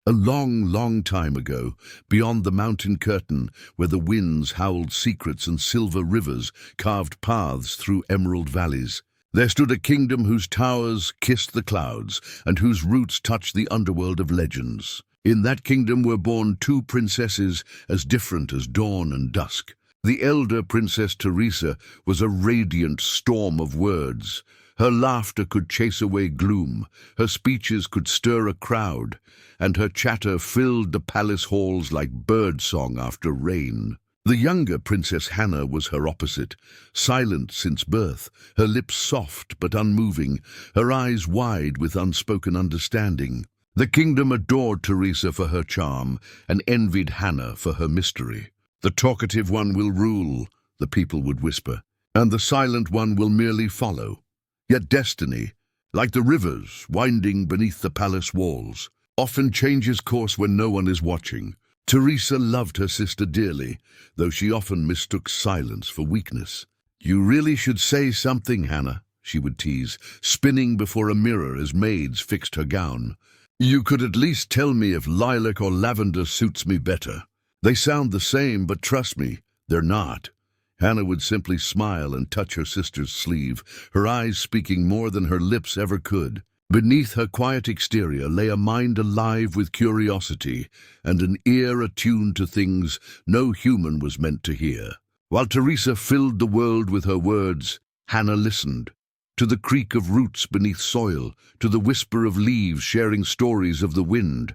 A long, long time ago, beyond the mountain curtain, where the winds howled secrets and silver rivers carved paths through emerald valleys, there stood a kingdom whose towers kissed the clouds and whose roots touched the underworld of legends. In that kingdom were born two princesses as different as dawn and dusk. The elder Princess Teresa was a radiant storm of words. Her laughter could chase away gloom, her speeches could stir a crowd, and her chatter filled the palace halls like birdsong after rain. The younger Princess Hannah was her opposite, silent since birth, her lips soft but unmoving, her eyes wide with unspoken understanding. The kingdom adored Teresa for her charm and envied Hannah for her mystery. "The talkative one will rule," the people would whisper, "and the silent one will merely follow." Yet destiny, like the rivers winding beneath the palace walls, often changes course when no one is watching. Teresa loved her sister dearly, though she often mistook silence for weakness. "You really should say something, Hannah," she would tease, spinning before a mirror as maids fixed her gown. "You could at least tell me if lilac or lavender suits me better. They sound the same, but trust me, they're not." Hannah would simply smile and touch her sister's sleeve, her eyes speaking more than her lips ever could. Beneath her quiet exterior lay a mind alive with curiosity and an ear attuned to things no human was meant to hear. While Teresa filled the world with her words, Hannah listened. To the creak of roots beneath soil, to the whisper of leaves sharing stories of the wind,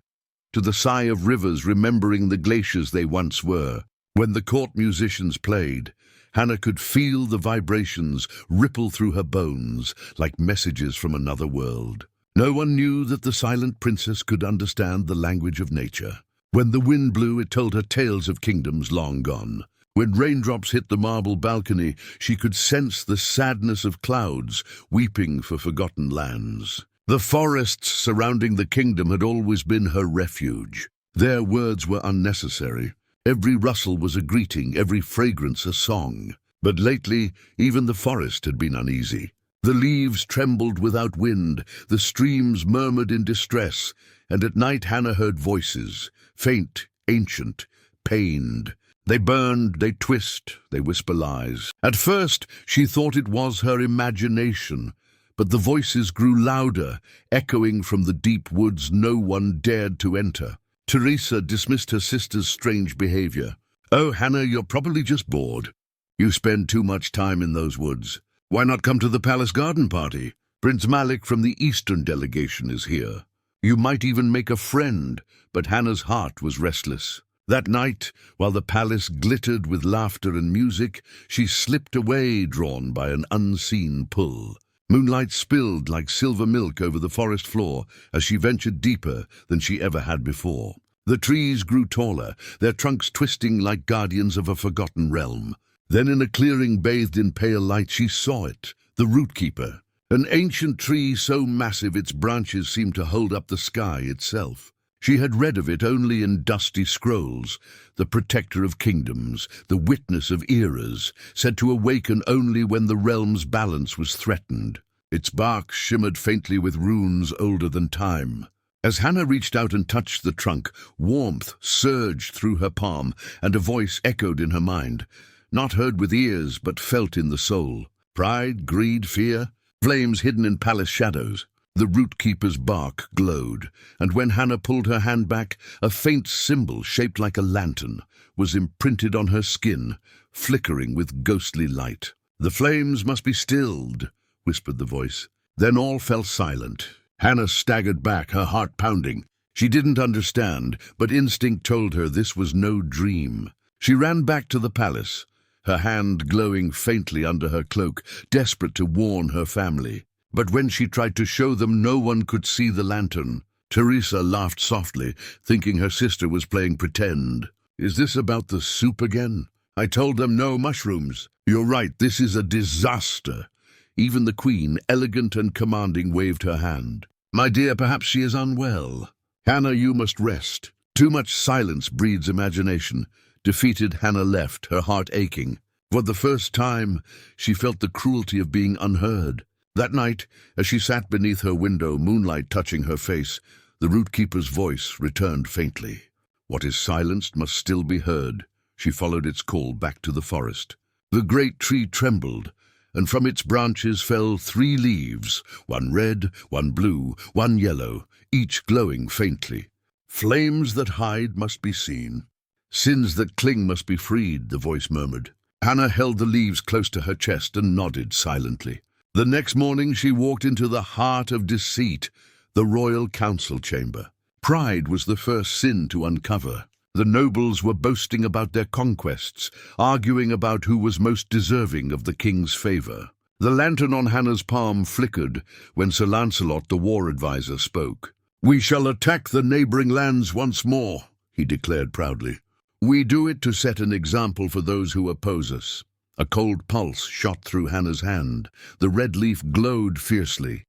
to the sigh of rivers remembering the glaciers they once were. When the court musicians played, Hannah could feel the vibrations ripple through her bones like messages from another world. No one knew that the silent princess could understand the language of nature. When the wind blew, it told her tales of kingdoms long gone. When raindrops hit the marble balcony, she could sense the sadness of clouds weeping for forgotten lands. The forests surrounding the kingdom had always been her refuge. Their words were unnecessary. Every rustle was a greeting, every fragrance a song. But lately, even the forest had been uneasy. The leaves trembled without wind, the streams murmured in distress, and at night Hannah heard voices, faint, ancient, pained. They burned, they twist, they whisper lies. At first, she thought it was her imagination, but the voices grew louder, echoing from the deep woods no one dared to enter. Teresa dismissed her sister's strange behavior. "Oh, Hannah, you're probably just bored. You spend too much time in those woods. Why not come to the palace garden party? Prince Malik from the Eastern delegation is here. You might even make a friend," but Hannah's heart was restless. That night, while the palace glittered with laughter and music, she slipped away, drawn by an unseen pull. Moonlight spilled like silver milk over the forest floor as she ventured deeper than she ever had before. The trees grew taller, their trunks twisting like guardians of a forgotten realm. Then in a clearing bathed in pale light she saw it, the rootkeeper, an ancient tree so massive its branches seemed to hold up the sky itself. She had read of it only in dusty scrolls, the protector of kingdoms, the witness of eras, said to awaken only when the realm's balance was threatened. Its bark shimmered faintly with runes older than time. As Hannah reached out and touched the trunk, warmth surged through her palm, and a voice echoed in her mind, not heard with ears but felt in the soul. Pride, greed, fear, flames hidden in palace shadows. The rootkeeper's bark glowed, and when Hannah pulled her hand back, a faint symbol shaped like a lantern was imprinted on her skin, flickering with ghostly light. "The flames must be stilled," whispered the voice. Then all fell silent. Hannah staggered back, her heart pounding. She didn't understand, but instinct told her this was no dream. She ran back to the palace, her hand glowing faintly under her cloak, desperate to warn her family. But when she tried to show them, no one could see the lantern. Teresa laughed softly, thinking her sister was playing pretend. "Is this about the soup again? I told them no mushrooms." "You're right, this is a disaster." Even the queen, elegant and commanding, waved her hand. "My dear, perhaps she is unwell." "Hannah, you must rest. Too much silence breeds imagination." Defeated, Hannah left, her heart aching. For the first time, she felt the cruelty of being unheard. That night, as she sat beneath her window, moonlight touching her face, The root-keeper's voice returned faintly. What is silenced must still be heard. She followed its call back to the forest. The great tree trembled, and from its branches fell 3 leaves, one red, one blue, one yellow, each glowing faintly. Flames that hide must be seen. Sins that cling must be freed, the voice murmured. Hannah held the leaves close to her chest and nodded silently. The next morning she walked into the heart of deceit, the royal council chamber. Pride was the first sin to uncover. The nobles were boasting about their conquests, arguing about who was most deserving of the king's favor. The lantern on Hannah's palm flickered when Sir Lancelot, the war advisor, spoke. "We shall attack the neighboring lands once more," he declared proudly. "We do it to set an example for those who oppose us." A cold pulse shot through Hannah's hand. The red leaf glowed fiercely.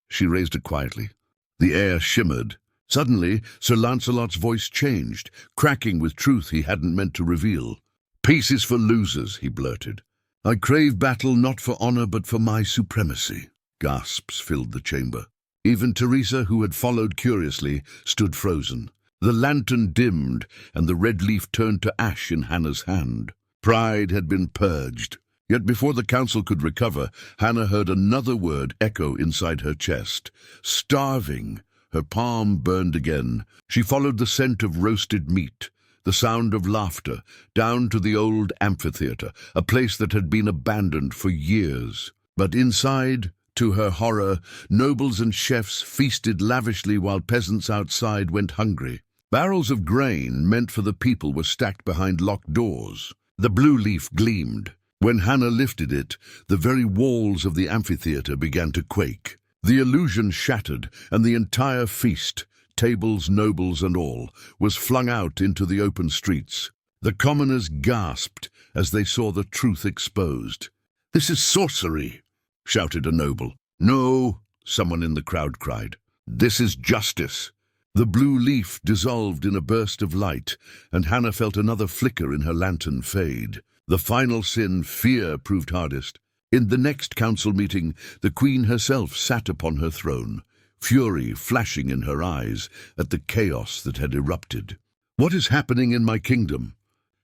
She raised it quietly. The air shimmered. Suddenly, Sir Lancelot's voice changed, cracking with truth he hadn't meant to reveal. "Peace is for losers," he blurted. "I crave battle not for honor but for my supremacy." Gasps filled the chamber. Even Teresa, who had followed curiously, stood frozen. The lantern dimmed, and the red leaf turned to ash in Hannah's hand. Pride had been purged. Yet before the council could recover, Hannah heard another word echo inside her chest. Starving. Her palm burned again. She followed the scent of roasted meat, the sound of laughter, down to the old amphitheater, a place that had been abandoned for years. But inside, to her horror, nobles and chefs feasted lavishly while peasants outside went hungry. Barrels of grain meant for the people were stacked behind locked doors. The blue leaf gleamed. When Hannah lifted it, the very walls of the amphitheater began to quake. The illusion shattered, and the entire feast, tables, nobles, and all, was flung out into the open streets. The commoners gasped as they saw the truth exposed. "This is sorcery," shouted a noble. "No," someone in the crowd cried. "This is justice." The blue leaf dissolved in a burst of light, and Hannah felt another flicker in her lantern fade. The final sin, fear, proved hardest. In the next council meeting, the queen herself sat upon her throne, fury flashing in her eyes at the chaos that had erupted. "What is happening in my kingdom?"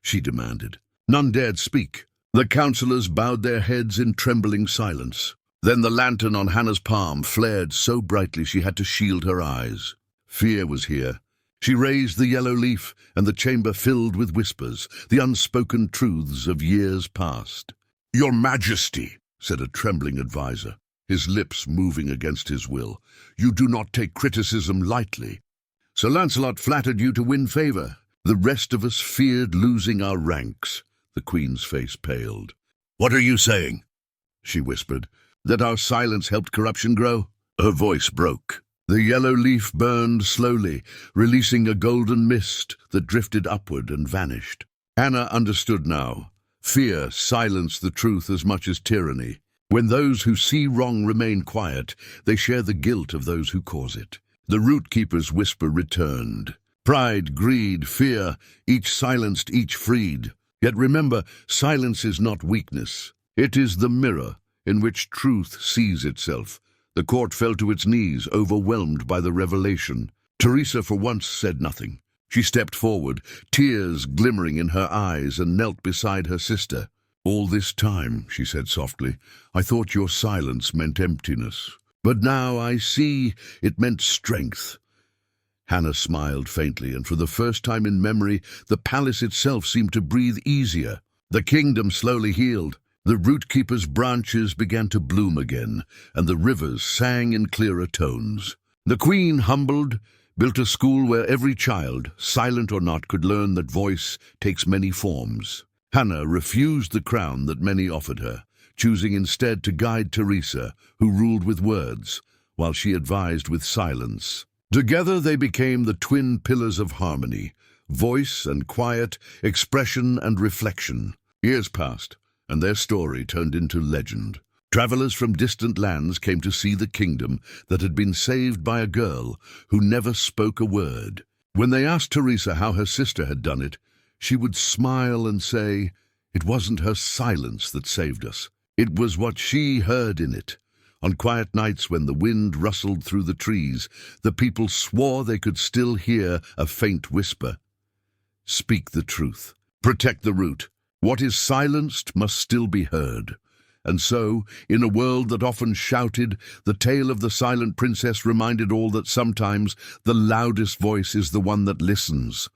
she demanded. None dared speak. The councillors bowed their heads in trembling silence. Then the lantern on Hannah's palm flared so brightly she had to shield her eyes. Fear was here. She raised the yellow leaf, and the chamber filled with whispers, the unspoken truths of years past. "Your Majesty," said a trembling advisor, his lips moving against his will, "you do not take criticism lightly. Sir Lancelot flattered you to win favor. The rest of us feared losing our ranks." The queen's face paled. "What are you saying?" she whispered. "That our silence helped corruption grow?" Her voice broke. The yellow leaf burned slowly, releasing a golden mist that drifted upward and vanished. Hannah understood now. Fear silenced the truth as much as tyranny. When those who see wrong remain quiet, they share the guilt of those who cause it. The root-keeper's whisper returned. Pride, greed, fear, each silenced, each freed. Yet remember, silence is not weakness. It is the mirror in which truth sees itself. The court fell to its knees, overwhelmed by the revelation. Teresa for once said nothing. She stepped forward, tears glimmering in her eyes, and knelt beside her sister. "All this time," she said softly, "I thought your silence meant emptiness. But now I see it meant strength." Hannah smiled faintly, and for the first time in memory, the palace itself seemed to breathe easier. The kingdom slowly healed. The root-keeper's branches began to bloom again, and the rivers sang in clearer tones. The queen, humbled, built a school where every child, silent or not, could learn that voice takes many forms. Hannah refused the crown that many offered her, choosing instead to guide Teresa, who ruled with words, while she advised with silence. Together they became the twin pillars of harmony, voice and quiet, expression and reflection. Years passed, and their story turned into legend. Travelers from distant lands came to see the kingdom that had been saved by a girl who never spoke a word. When they asked Teresa how her sister had done it, she would smile and say, "It wasn't her silence that saved us. It was what she heard in it, On quiet nights when the wind rustled through the trees, the people swore they could still hear a faint whisper. Speak the truth. Protect the root. What is silenced must still be heard. And so, in a world that often shouted, the tale of the silent princess reminded all that sometimes the loudest voice is the one that listens.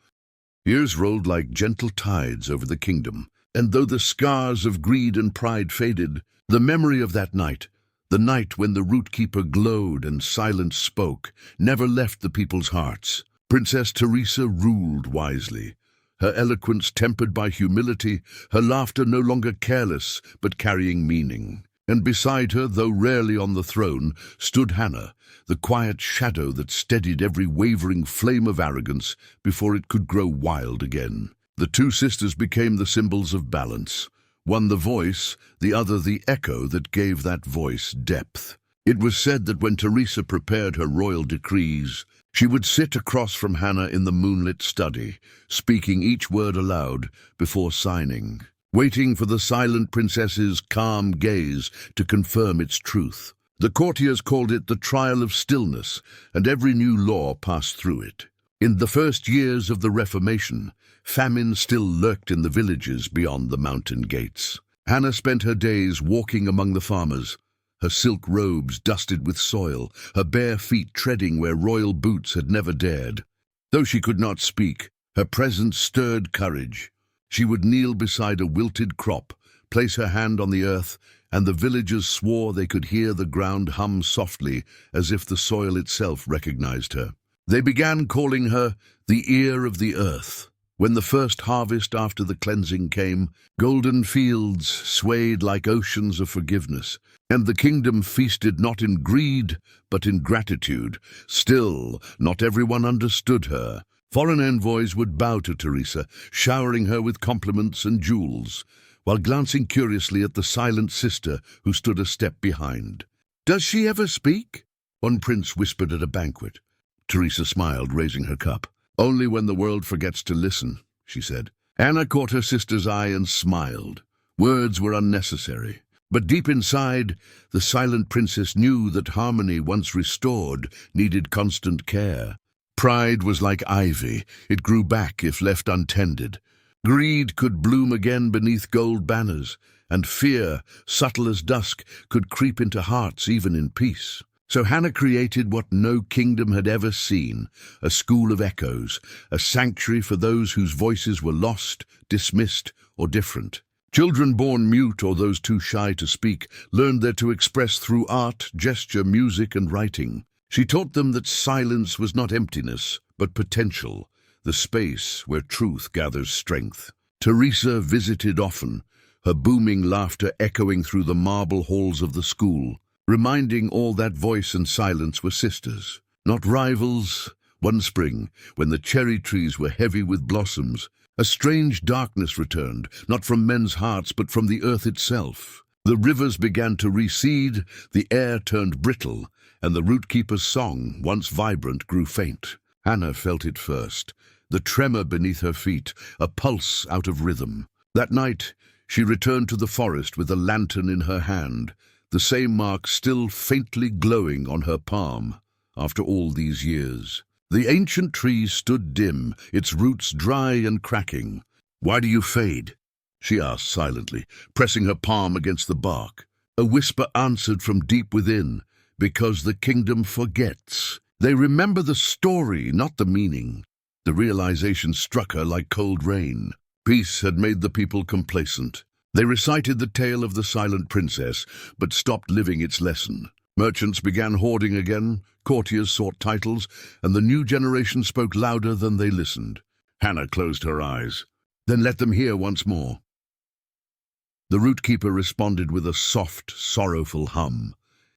Years rolled like gentle tides over the kingdom, and though the scars of greed and pride faded, the memory of that night, the night when the root-keeper glowed and silence spoke, never left the people's hearts. Princess Teresa ruled wisely, her eloquence tempered by humility, her laughter no longer careless but carrying meaning. And beside her, though rarely on the throne, stood Hannah, the quiet shadow that steadied every wavering flame of arrogance before it could grow wild again. The two sisters became the symbols of balance, one the voice, the other the echo that gave that voice depth. It was said that when Teresa prepared her royal decrees, she would sit across from Hannah in the moonlit study, speaking each word aloud before signing, waiting for the silent princess's calm gaze to confirm its truth. The courtiers called it the trial of stillness, and every new law passed through it. In the first years of the Reformation, famine still lurked in the villages beyond the mountain gates. Hannah spent her days walking among the farmers, her silk robes dusted with soil, her bare feet treading where royal boots had never dared. Though she could not speak, her presence stirred courage. She would kneel beside a wilted crop, place her hand on the earth, and the villagers swore they could hear the ground hum softly as if the soil itself recognized her. They began calling her the ear of the earth. When the first harvest after the cleansing came, golden fields swayed like oceans of forgiveness, and the kingdom feasted not in greed, but in gratitude. Still, not everyone understood her. Foreign envoys would bow to Teresa, showering her with compliments and jewels, while glancing curiously at the silent sister who stood a step behind. "Does she ever speak?" one prince whispered at a banquet. Teresa smiled, raising her cup. "Only when the world forgets to listen," she said. Anna caught her sister's eye and smiled. Words were unnecessary. But deep inside, the silent princess knew that harmony, once restored, needed constant care. Pride was like ivy. It grew back if left untended. Greed could bloom again beneath gold banners, and fear, subtle as dusk, could creep into hearts even in peace. So Hannah created what no kingdom had ever seen, a school of echoes, a sanctuary for those whose voices were lost, dismissed, or different. Children born mute or those too shy to speak learned there to express through art, gesture, music, and writing. She taught them that silence was not emptiness, but potential, the space where truth gathers strength. Teresa visited often, her booming laughter echoing through the marble halls of the school, reminding all that voice and silence were sisters, not rivals. One spring, when the cherry trees were heavy with blossoms, a strange darkness returned, not from men's hearts but from the earth itself. The rivers began to recede, the air turned brittle, and the root-keeper's song, once vibrant, grew faint. Hannah felt it first, the tremor beneath her feet, a pulse out of rhythm. That night, she returned to the forest with a lantern in her hand, the same mark still faintly glowing on her palm after all these years. The ancient tree stood dim, its roots dry and cracking. "Why do you fade?" she asked silently, pressing her palm against the bark. A whisper answered from deep within, "Because the kingdom forgets. They remember the story, not the meaning." The realization struck her like cold rain. Peace had made the people complacent. They recited the tale of the silent princess, but stopped living its lesson. Merchants began hoarding again, courtiers sought titles, and the new generation spoke louder than they listened. Hannah closed her eyes. "Then let them hear once more." The root-keeper responded with a soft, sorrowful hum,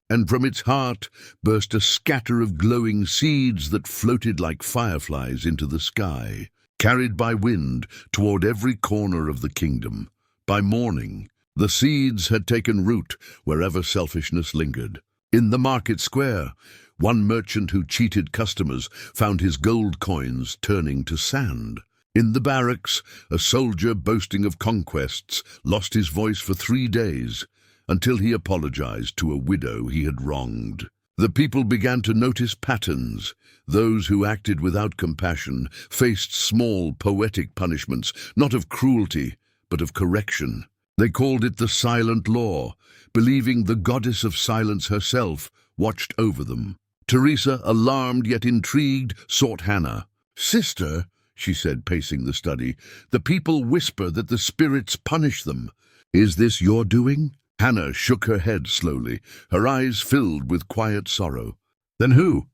and from its heart burst a scatter of glowing seeds that floated like fireflies into the sky, carried by wind toward every corner of the kingdom. By morning, the seeds had taken root wherever selfishness lingered. In the market square, one merchant who cheated customers found his gold coins turning to sand. In the barracks, a soldier boasting of conquests lost his voice for 3 days, until he apologized to a widow he had wronged. The people began to notice patterns. Those who acted without compassion faced small, poetic punishments, not of cruelty, but of correction. They called it the silent law, believing the goddess of silence herself watched over them. Teresa, alarmed yet intrigued, sought Hannah. "Sister," she said, pacing the study, "the people whisper that the spirits punish them. Is this your doing?" Hannah shook her head slowly, her eyes filled with quiet sorrow. "Then who?"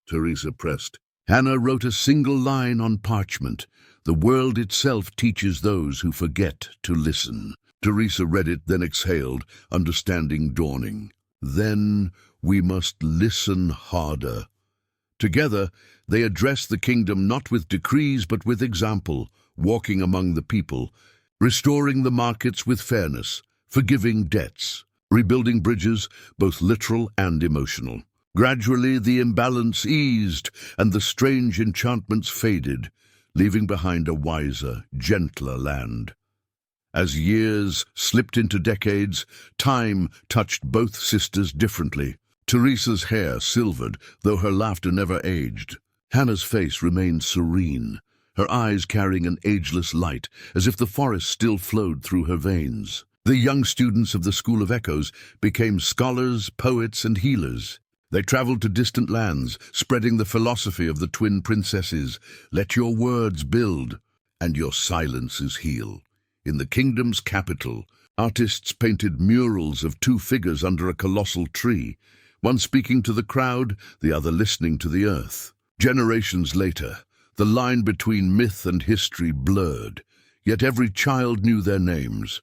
Teresa pressed. Hannah wrote a single line on parchment. "The world itself teaches those who forget to listen." Teresa read it, then exhaled, understanding dawning. "Then we must listen harder." Together, they addressed the kingdom not with decrees but with example, walking among the people, restoring the markets with fairness, forgiving debts, rebuilding bridges, both literal and emotional. Gradually, the imbalance eased, and the strange enchantments faded, leaving behind a wiser, gentler land. As years slipped into decades, time touched both sisters differently. Teresa's hair silvered, though her laughter never aged. Hannah's face remained serene, her eyes carrying an ageless light, as if the forest still flowed through her veins. The young students of the School of Echoes became scholars, poets, and healers. They traveled to distant lands, spreading the philosophy of the twin princesses. Let your words build, and your silences heal. In the kingdom's capital, artists painted murals of two figures under a colossal tree, one speaking to the crowd, the other listening to the earth. Generations later, the line between myth and history blurred, yet every child knew their names.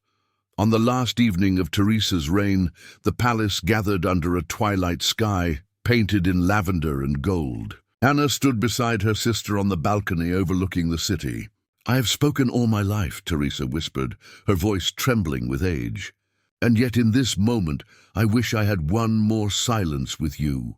On the last evening of Teresa's reign, the palace gathered under a twilight sky, painted in lavender and gold. Hannah stood beside her sister on the balcony overlooking the city. "I have spoken all my life," Teresa whispered, her voice trembling with age. "And yet in this moment, I wish I had one more silence with you."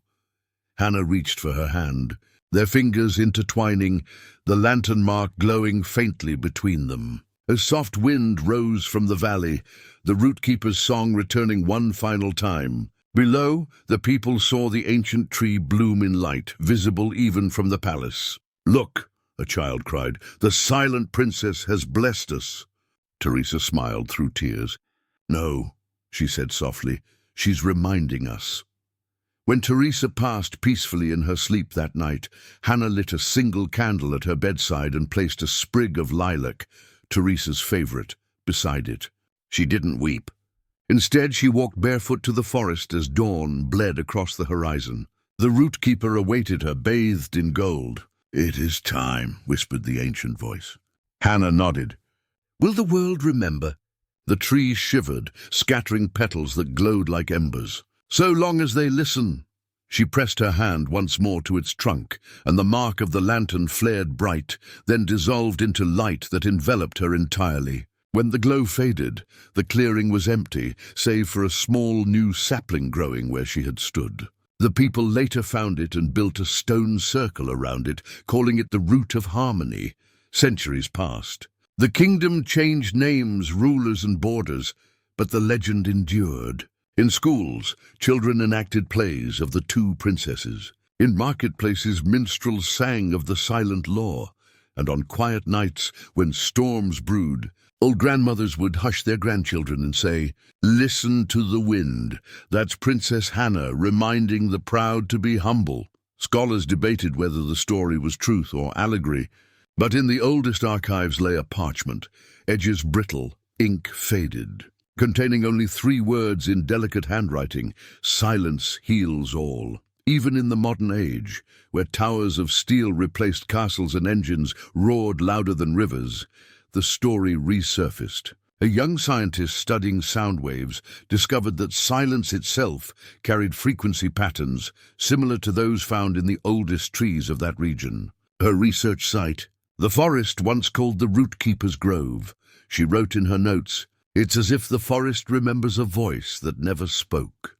Hannah reached for her hand, their fingers intertwining, the lantern mark glowing faintly between them. A soft wind rose from the valley, the root-keeper's song returning one final time. Below, the people saw the ancient tree bloom in light, visible even from the palace. "Look," a child cried, "the silent princess has blessed us." Teresa smiled through tears. "No," she said softly, "she's reminding us." When Teresa passed peacefully in her sleep that night, Hannah lit a single candle at her bedside and placed a sprig of lilac, Teresa's favorite, beside it. She didn't weep. Instead, she walked barefoot to the forest as dawn bled across the horizon. The root-keeper awaited her, bathed in gold. "It is time," whispered the ancient voice. Hannah nodded. "Will the world remember?" The trees shivered, scattering petals that glowed like embers. "So long as they listen." She pressed her hand once more to its trunk, and the mark of the lantern flared bright, then dissolved into light that enveloped her entirely. When the glow faded, the clearing was empty, save for a small new sapling growing where she had stood. The people later found it and built a stone circle around it, calling it the Root of Harmony. Centuries passed. The kingdom changed names, rulers, and borders, but the legend endured. In schools, children enacted plays of the two princesses. In marketplaces, minstrels sang of the silent law. And on quiet nights, when storms brewed, old grandmothers would hush their grandchildren and say, "Listen to the wind. That's Princess Hannah reminding the proud to be humble." Scholars debated whether the story was truth or allegory, but in the oldest archives lay a parchment, edges brittle, ink faded, containing only 3 words in delicate handwriting: "Silence heals all." Even in the modern age, where towers of steel replaced castles and engines roared louder than rivers, the story resurfaced. A young scientist studying sound waves discovered that silence itself carried frequency patterns similar to those found in the oldest trees of that region. Her research site, the forest once called the Root-keeper's Grove. She wrote in her notes, "It's as if the forest remembers a voice that never spoke."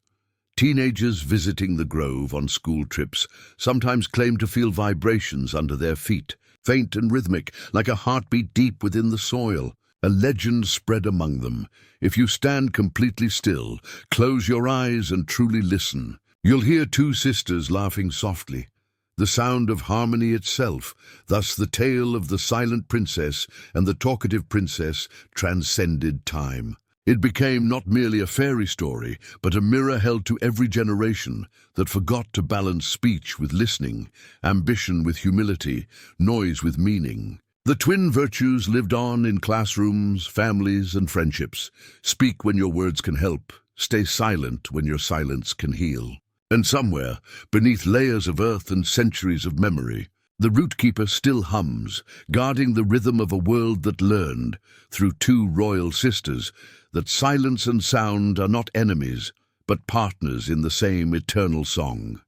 Teenagers visiting the grove on school trips sometimes claimed to feel vibrations under their feet, faint and rhythmic, like a heartbeat deep within the soil. A legend spread among them. If you stand completely still, close your eyes and truly listen, you'll hear two sisters laughing softly, the sound of harmony itself. Thus the tale of the silent princess and the talkative princess transcended time. It became not merely a fairy story, but a mirror held to every generation that forgot to balance speech with listening, ambition with humility, noise with meaning. The twin virtues lived on in classrooms, families, and friendships. Speak when your words can help. Stay silent when your silence can heal. And somewhere, beneath layers of earth and centuries of memory, the root keeper still hums, guarding the rhythm of a world that learned, through two royal sisters, that silence and sound are not enemies, but partners in the same eternal song.